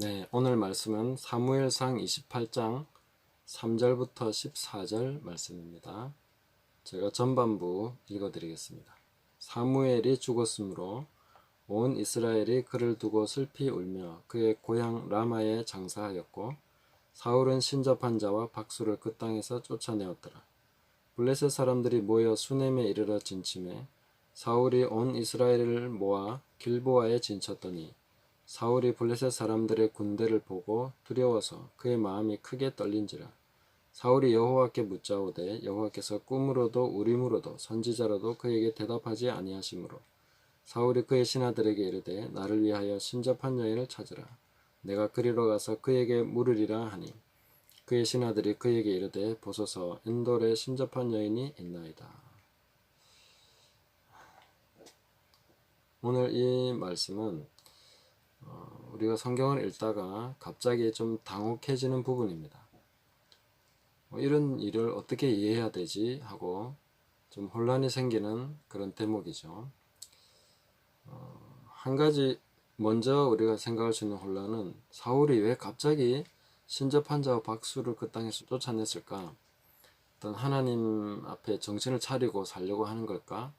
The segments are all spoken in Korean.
네, 오늘 말씀은 사무엘상 28장 3절부터 14절 말씀입니다. 제가 전반부 읽어드리겠습니다. 사무엘이 죽었으므로 온 이스라엘이 그를 두고 슬피 울며 그의 고향 라마에 장사하였고 사울은 신접한 자와 박수를 그 땅에서 쫓아내었더라. 블레셋 사람들이 모여 수넴에 이르러 진침해 사울이 온 이스라엘을 모아 길보아에 진쳤더니 사울이 블레셋 사람들의 군대를 보고 두려워서 그의 마음이 크게 떨린지라. 사울이 여호와께 묻자오되 여호와께서 꿈으로도 우림으로도 선지자로도 그에게 대답하지 아니하시므로 사울이 그의 신하들에게 이르되 나를 위하여 신접한 여인을 찾으라. 내가 그리로 가서 그에게 물으리라 하니 그의 신하들이 그에게 이르되 보소서 엔돌에 신접한 여인이 있나이다. 오늘 이 말씀은 우리가 성경을 읽다가 갑자기 좀 당혹해지는 부분입니다. 이런 일을 어떻게 이해해야 되지 하고 좀 혼란이 생기는 그런 대목이죠. 한 가지 먼저 우리가 생각할 수 있는 혼란은 사울이 왜 갑자기 신접한 자와 박수를 그 땅에서 쫓아냈을까? 어떤 하나님 앞에 정신을 차리고 살려고 하는 걸까?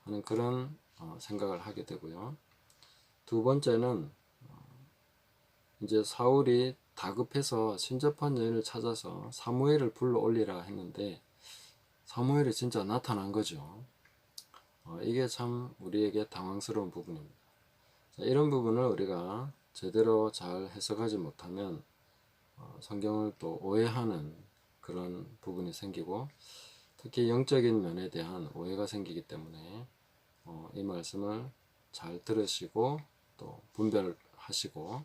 하는 그런 생각을 하게 되고요. 두 번째는 이제 사울이 다급해서 신접한 여인을 찾아서 사무엘을 불러 올리라 했는데 사무엘이 진짜 나타난 거죠. 이게 참 우리에게 당황스러운 부분입니다. 자, 이런 부분을 우리가 제대로 잘 해석하지 못하면 성경을 또 오해하는 그런 부분이 생기고 특히 영적인 면에 대한 오해가 생기기 때문에 이 말씀을 잘 들으시고 또 분별하시고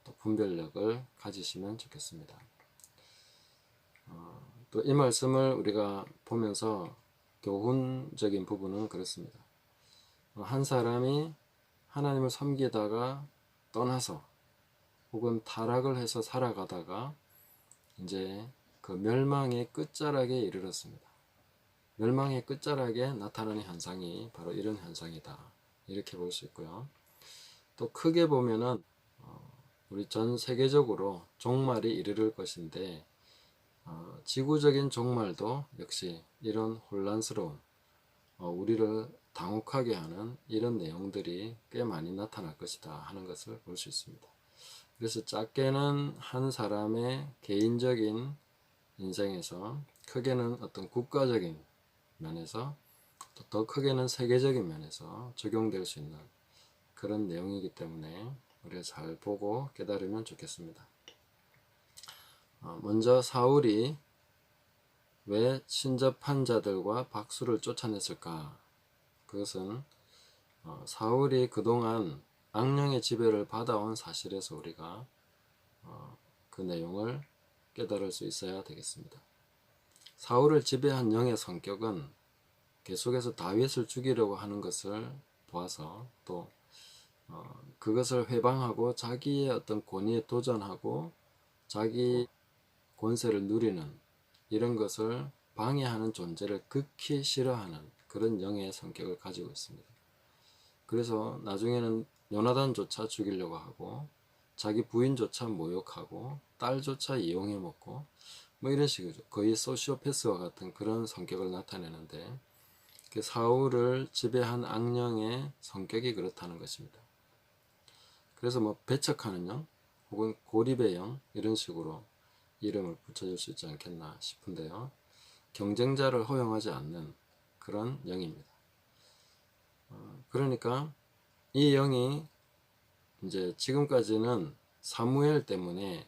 또 분별력을 가지시면 좋겠습니다. 또 이 말씀을 우리가 보면서 교훈적인 부분은 그렇습니다. 한 사람이 하나님을 섬기다가 떠나서 혹은 타락을 해서 살아가다가 이제 그 멸망의 끝자락에 이르렀습니다. 멸망의 끝자락에 나타나는 현상이 바로 이런 현상이다. 이렇게 볼 수 있고요. 또 크게 보면은 우리 전 세계적으로 종말이 이르를 것인데 지구적인 종말도 역시 이런 혼란스러운 우리를 당혹하게 하는 이런 내용들이 꽤 많이 나타날 것이다 하는 것을 볼 수 있습니다. 그래서 작게는 한 사람의 개인적인 인생에서 크게는 어떤 국가적인 면에서 또 더 크게는 세계적인 면에서 적용될 수 있는 그런 내용이기 때문에 우리가 잘 보고 깨달으면 좋겠습니다. 먼저 사울이 왜 신접한 자들과 박수를 쫓아냈을까? 그것은 사울이 그동안 악령의 지배를 받아온 사실에서 우리가 그 내용을 깨달을 수 있어야 되겠습니다. 사울을 지배한 영의 성격은 계속해서 다윗을 죽이려고 하는 것을 보아서 또 그것을 회방하고 자기의 어떤 권위에 도전하고 자기 권세를 누리는 이런 것을 방해하는 존재를 극히 싫어하는 그런 영의 성격을 가지고 있습니다. 그래서 나중에는 요나단조차 죽이려고 하고 자기 부인조차 모욕하고 딸조차 이용해 먹고 뭐 이런 식이죠. 거의 소시오패스와 같은 그런 성격을 나타내는데 그 사울을 지배한 악령의 성격이 그렇다는 것입니다. 그래서 뭐 배척하는 영 혹은 고립의 영 이런 식으로 이름을 붙여줄 수 있지 않겠나 싶은데요. 경쟁자를 허용하지 않는 그런 영입니다. 그러니까 이 영이 이제 지금까지는 사무엘 때문에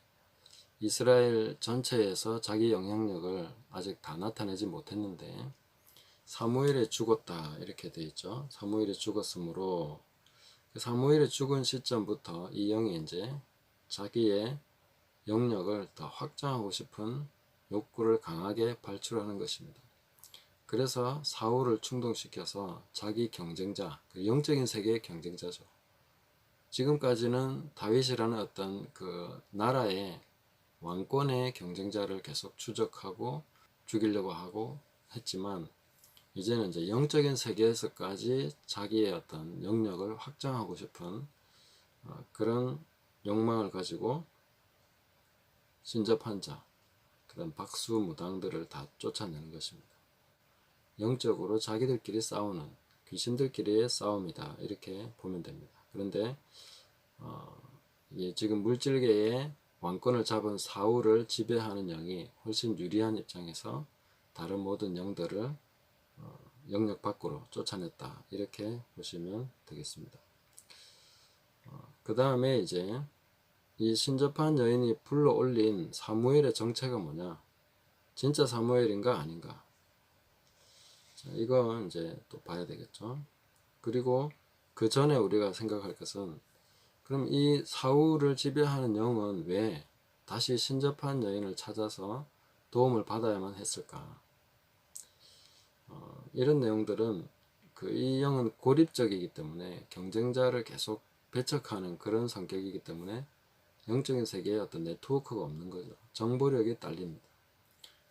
이스라엘 전체에서 자기 영향력을 아직 다 나타내지 못했는데 사무엘이 죽었다 이렇게 돼 있죠. 사무엘이 죽었으므로 사무엘이 죽은 시점부터 이 영이 이제 자기의 영역을 더 확장하고 싶은 욕구를 강하게 발출하는 것입니다. 그래서 사울을 충동시켜서 자기 경쟁자, 영적인 세계의 경쟁자죠. 지금까지는 다윗이라는 어떤 그 나라의 왕권의 경쟁자를 계속 추적하고 죽이려고 하고 했지만 이제는 이제 영적인 세계에서까지 자기의 어떤 영역을 확장하고 싶은 그런 욕망을 가지고 신접한 자, 그런 박수무당들을 다 쫓아내는 것입니다. 영적으로 자기들끼리 싸우는 귀신들끼리의 싸움이다, 이렇게 보면 됩니다. 그런데 지금 물질계의 왕권을 잡은 사울을 지배하는 영이 훨씬 유리한 입장에서 다른 모든 영들을 영역 밖으로 쫓아냈다, 이렇게 보시면 되겠습니다. 그 다음에 이제 이 신접한 여인이 불러올린 사무엘의 정체가 뭐냐, 진짜 사무엘인가 아닌가, 자, 이건 이제 또 봐야 되겠죠. 그리고 그 전에 우리가 생각할 것은, 그럼 이 사울을 지배하는 영은 왜 다시 신접한 여인을 찾아서 도움을 받아야만 했을까? 이런 내용들은 이 영은 고립적이기 때문에 경쟁자를 계속 배척하는 그런 성격이기 때문에 영적인 세계에 어떤 네트워크가 없는 거죠. 정보력이 딸립니다.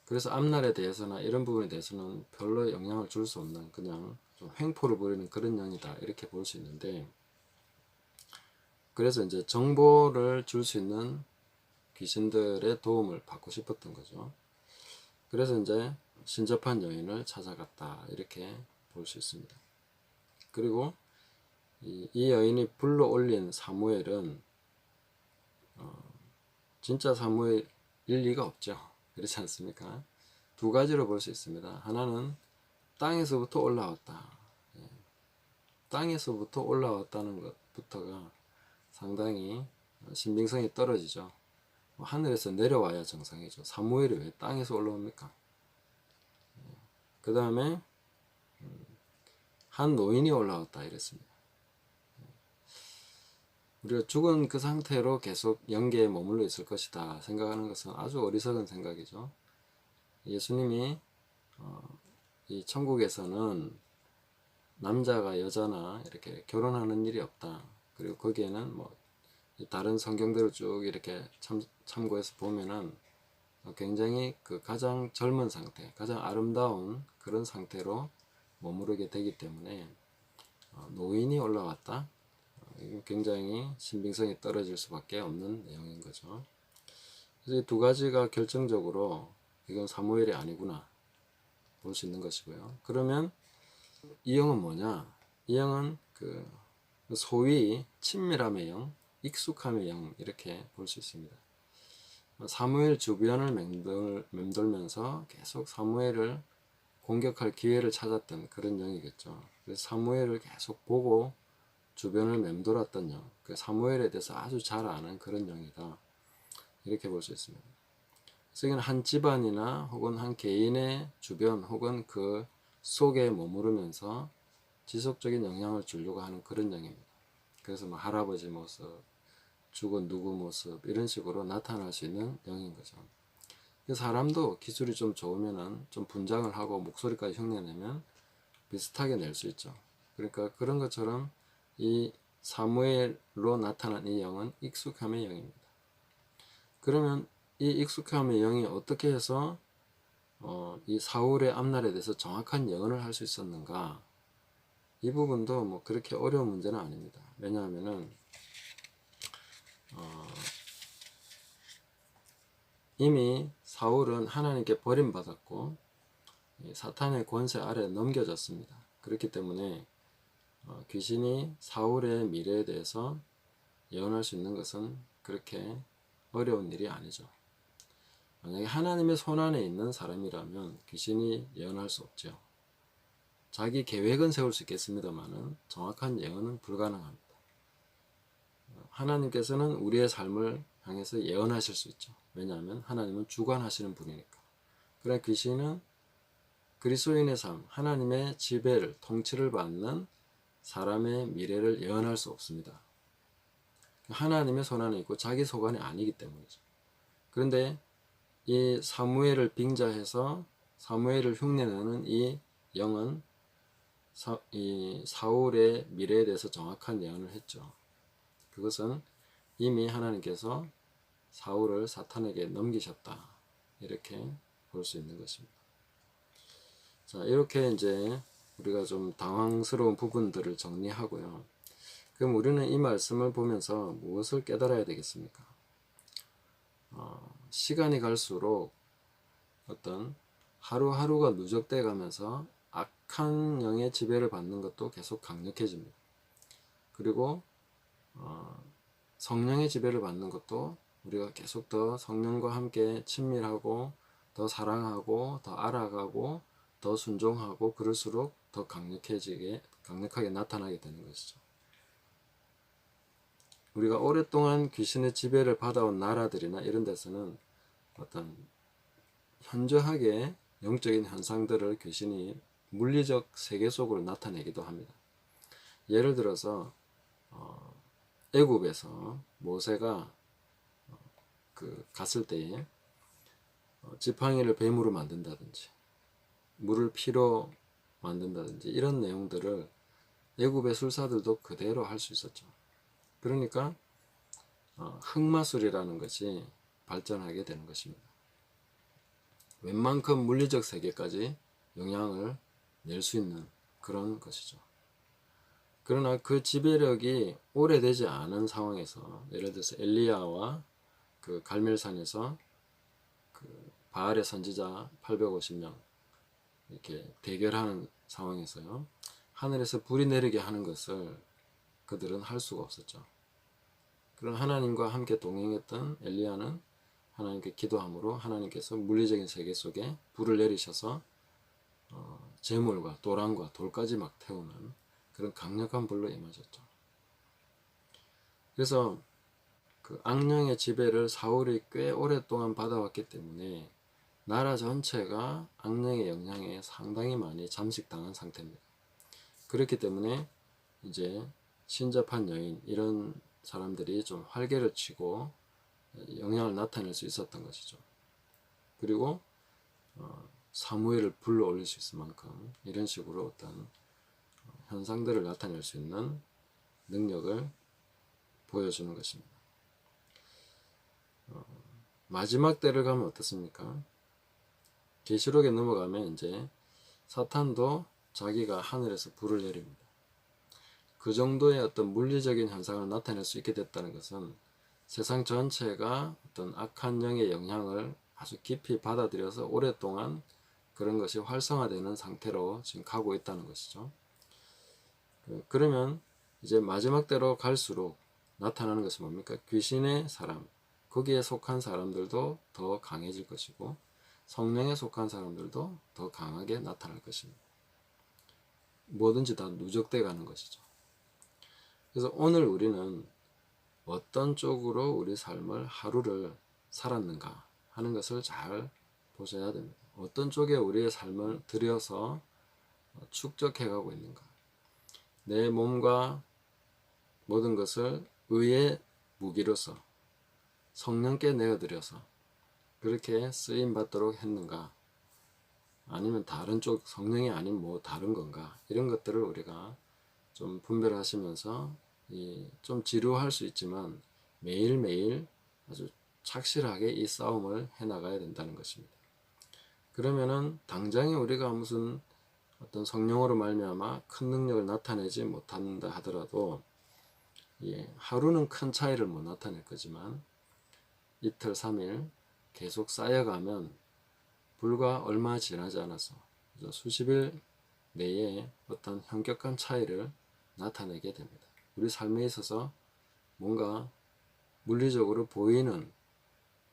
그래서 앞날에 대해서나 이런 부분에 대해서는 별로 영향을 줄 수 없는, 그냥 좀 횡포를 부리는 그런 영이다, 이렇게 볼 수 있는데, 그래서 이제 정보를 줄 수 있는 귀신들의 도움을 받고 싶었던 거죠. 그래서 이제 신접한 여인을 찾아갔다, 이렇게 볼 수 있습니다. 그리고 이 여인이 불러올린 사무엘은 진짜 사무엘일 리가 없죠. 그렇지 않습니까? 두 가지로 볼 수 있습니다. 하나는 땅에서부터 올라왔다. 땅에서부터 올라왔다는 것부터가 상당히 신빙성이 떨어지죠. 하늘에서 내려와야 정상이죠. 사무엘이 왜 땅에서 올라옵니까? 그 다음에 한 노인이 올라왔다, 이랬습니다. 우리가 죽은 그 상태로 계속 영계에 머물러 있을 것이다 생각하는 것은 아주 어리석은 생각이죠. 예수님이 이 천국에서는 남자가 여자나 이렇게 결혼하는 일이 없다. 그리고 거기에는 뭐 다른 성경들을 쭉 이렇게 참고해서 보면은 굉장히 그 가장 젊은 상태, 가장 아름다운 그런 상태로 머무르게 되기 때문에 노인이 올라왔다. 굉장히 신빙성이 떨어질 수밖에 없는 내용인 거죠. 그래서 이 두 가지가 결정적으로 이건 사무엘이 아니구나 볼 수 있는 것이고요. 그러면 이 영은 뭐냐? 이 영은 그 소위 친밀함의 영, 익숙함의 영, 이렇게 볼 수 있습니다. 사무엘 주변을 맴돌면서 계속 사무엘을 공격할 기회를 찾았던 그런 영이겠죠. 그래서 사무엘을 계속 보고 주변을 맴돌았던 영, 그 사무엘에 대해서 아주 잘 아는 그런 영이다, 이렇게 볼 수 있습니다. 그래서 이건 한 집안이나 혹은 한 개인의 주변 혹은 그 속에 머무르면서 지속적인 영향을 주려고 하는 그런 영입니다. 그래서 뭐 할아버지 모습, 죽은 누구 모습, 이런 식으로 나타날 수 있는 영인 거죠. 사람도 기술이 좀 좋으면은 좀 분장을 하고 목소리까지 흉내내면 비슷하게 낼 수 있죠. 그러니까 그런 것처럼 이 사무엘로 나타난 이 영은 익숙함의 영입니다. 그러면 이 익숙함의 영이 어떻게 해서 이 사울의 앞날에 대해서 정확한 예언을 할 수 있었는가? 이 부분도 뭐 그렇게 어려운 문제는 아닙니다. 왜냐하면은 이미 사울은 하나님께 버림받았고 사탄의 권세 아래 넘겨졌습니다. 그렇기 때문에 귀신이 사울의 미래에 대해서 예언할 수 있는 것은 그렇게 어려운 일이 아니죠. 만약에 하나님의 손안에 있는 사람이라면 귀신이 예언할 수 없죠. 자기 계획은 세울 수 있겠습니다만은 정확한 예언은 불가능합니다. 하나님께서는 우리의 삶을 향해서 예언하실 수 있죠. 왜냐하면 하나님은 주관하시는 분이니까. 그러나 귀신은 그리스도인의 삶, 하나님의 지배를, 통치를 받는 사람의 미래를 예언할 수 없습니다. 하나님의 손안에 있고 자기 소관이 아니기 때문이죠. 그런데 이 사무엘을 빙자해서 사무엘을 흉내내는 이 영은 이 사울의 미래에 대해서 정확한 예언을 했죠. 그것은 이미 하나님께서 사울을 사탄에게 넘기셨다, 이렇게 볼 수 있는 것입니다. 자, 이렇게 이제 우리가 좀 당황스러운 부분들을 정리하고요. 그럼 우리는 이 말씀을 보면서 무엇을 깨달아야 되겠습니까? 시간이 갈수록 어떤 하루하루가 누적돼 가면서 악한 영의 지배를 받는 것도 계속 강력해집니다. 그리고 성령의 지배를 받는 것도 우리가 계속 더 성령과 함께 친밀하고 더 사랑하고 더 알아가고 더 순종하고 그럴수록 더 강력하게 나타나게 되는 것이죠. 우리가 오랫동안 귀신의 지배를 받아온 나라들이나 이런 데서는 어떤 현저하게 영적인 현상들을 귀신이 물리적 세계 속으로 나타내기도 합니다. 예를 들어서 애굽에서 모세가 갔을 때에 지팡이를 뱀으로 만든다든지 물을 피로 만든다든지 이런 내용들을 애굽의 술사들도 그대로 할 수 있었죠. 그러니까 흑마술이라는 것이 발전하게 되는 것입니다. 웬만큼 물리적 세계까지 영향을 낼 수 있는 그런 것이죠. 그러나 그 지배력이 오래되지 않은 상황에서, 예를 들어서 엘리야와 그 갈멜산에서 그 바알의 선지자 850명 이렇게 대결하는 상황에서요, 하늘에서 불이 내리게 하는 것을 그들은 할 수가 없었죠. 그런 하나님과 함께 동행했던 엘리야는 하나님께 기도함으로 하나님께서 물리적인 세계 속에 불을 내리셔서 재물과 도랑과 돌까지 막 태우는 그런 강력한 불로 임하셨죠. 그래서 그 악령의 지배를 사울이 꽤 오랫동안 받아왔기 때문에 나라 전체가 악령의 영향에 상당히 많이 잠식당한 상태입니다. 그렇기 때문에 이제 신접한 여인 이런 사람들이 좀 활개를 치고 영향을 나타낼 수 있었던 것이죠. 그리고 사무엘을 불러 올릴 수 있을 만큼 이런 식으로 어떤 현상들을 나타낼 수 있는 능력을 보여주는 것입니다. 마지막 때를 가면 어떻습니까? 계시록에 넘어가면 이제 사탄도 자기가 하늘에서 불을 내립니다. 그 정도의 어떤 물리적인 현상을 나타낼 수 있게 됐다는 것은 세상 전체가 어떤 악한 영의 영향을 아주 깊이 받아들여서 오랫동안 그런 것이 활성화되는 상태로 지금 가고 있다는 것이죠. 그러면 이제 마지막 때로 갈수록 나타나는 것이 뭡니까? 귀신의 사람, 거기에 속한 사람들도 더 강해질 것이고 성령에 속한 사람들도 더 강하게 나타날 것입니다. 뭐든지 다 누적돼 가는 것이죠. 그래서 오늘 우리는 어떤 쪽으로 우리 삶을 하루를 살았는가 하는 것을 잘 보셔야 됩니다. 어떤 쪽에 우리의 삶을 들여서 축적해 가고 있는가. 내 몸과 모든 것을 의의 무기로서 성령께 내어드려서 그렇게 쓰임 받도록 했는가, 아니면 다른 쪽 성령이 아닌 뭐 다른 건가, 이런 것들을 우리가 좀 분별하시면서 좀 지루할 수 있지만 매일매일 아주 착실하게 이 싸움을 해나가야 된다는 것입니다. 그러면은 당장에 우리가 무슨 어떤 성령으로 말미암아 큰 능력을 나타내지 못한다 하더라도 하루는 큰 차이를 못 나타낼 거지만 이틀, 3일 계속 쌓여가면 불과 얼마 지나지 않아서 수십일 내에 어떤 현격한 차이를 나타내게 됩니다. 우리 삶에 있어서 뭔가 물리적으로 보이는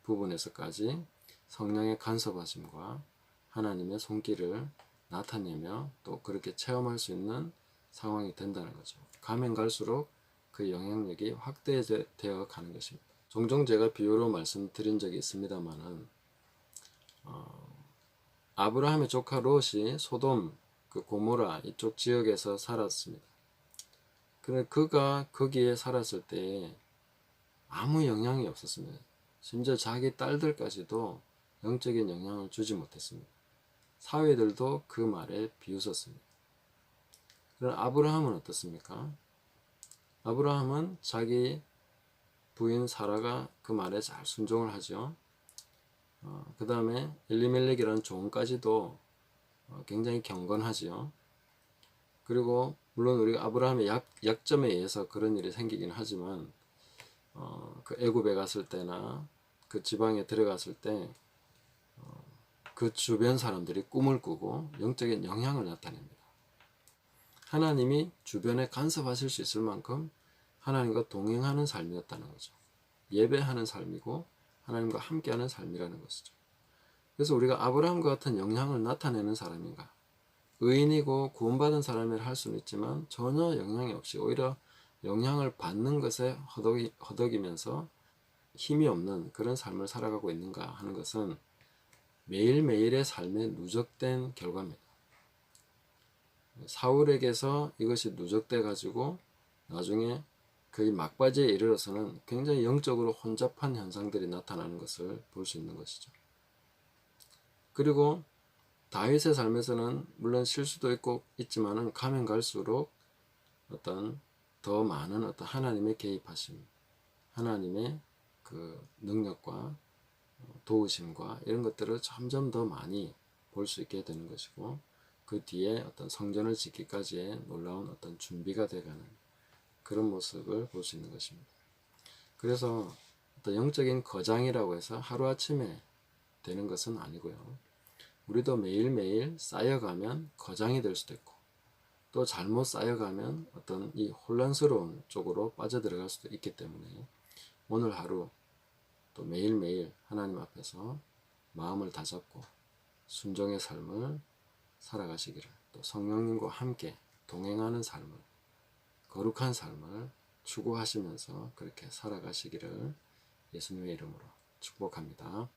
부분에서까지 성령의 간섭하심과 하나님의 손길을 나타내며 또 그렇게 체험할 수 있는 상황이 된다는 거죠. 가면 갈수록 그 영향력이 확대되어 가는 것입니다. 종종 제가 비유로 말씀드린 적이 있습니다만은 아브라함의 조카 롯이 소돔, 그 고모라 이쪽 지역에서 살았습니다. 그런데 그가 거기에 살았을 때 아무 영향이 없었습니다. 심지어 자기 딸들까지도 영적인 영향을 주지 못했습니다. 사위들도 그 말에 비웃었습니다. 그럼 아브라함은 어떻습니까? 아브라함은 자기 부인 사라가 그 말에 잘 순종을 하죠. 그 다음에 엘리멜렉이라는 종까지도 굉장히 경건하지요. 그리고 물론 우리가 아브라함의 약점에 의해서 그런 일이 생기긴 하지만 그 애굽에 갔을 때나 그 지방에 들어갔을 때 그 주변 사람들이 꿈을 꾸고 영적인 영향을 나타냅니다. 하나님이 주변에 간섭하실 수 있을 만큼 하나님과 동행하는 삶이었다는 거죠. 예배하는 삶이고 하나님과 함께하는 삶이라는 것이죠. 그래서 우리가 아브라함과 같은 영향을 나타내는 사람인가? 의인이고 구원받은 사람이라 할 수는 있지만 전혀 영향이 없이 오히려 영향을 받는 것에 허덕이면서 힘이 없는 그런 삶을 살아가고 있는가 하는 것은 매일매일의 삶에 누적된 결과입니다. 사울에게서 이것이 누적돼 가지고 나중에 거의 막바지에 이르러서는 굉장히 영적으로 혼잡한 현상들이 나타나는 것을 볼 수 있는 것이죠. 그리고 다윗의 삶에서는 물론 실수도 있지만은 가면 갈수록 어떤 더 많은 어떤 하나님의 개입하심, 하나님의 그 능력과 도우심과 이런 것들을 점점 더 많이 볼 수 있게 되는 것이고, 그 뒤에 어떤 성전을 짓기까지의 놀라운 어떤 준비가 돼가는 그런 모습을 볼 수 있는 것입니다. 그래서 어떤 영적인 거장이라고 해서 하루아침에 되는 것은 아니고요. 우리도 매일매일 쌓여가면 거장이 될 수도 있고, 또 잘못 쌓여가면 어떤 이 혼란스러운 쪽으로 빠져들어갈 수도 있기 때문에 오늘 하루 또 매일매일 하나님 앞에서 마음을 다잡고 순종의 삶을 살아가시기를, 또 성령님과 함께 동행하는 삶을, 거룩한 삶을 추구하시면서 그렇게 살아가시기를 예수님의 이름으로 축복합니다.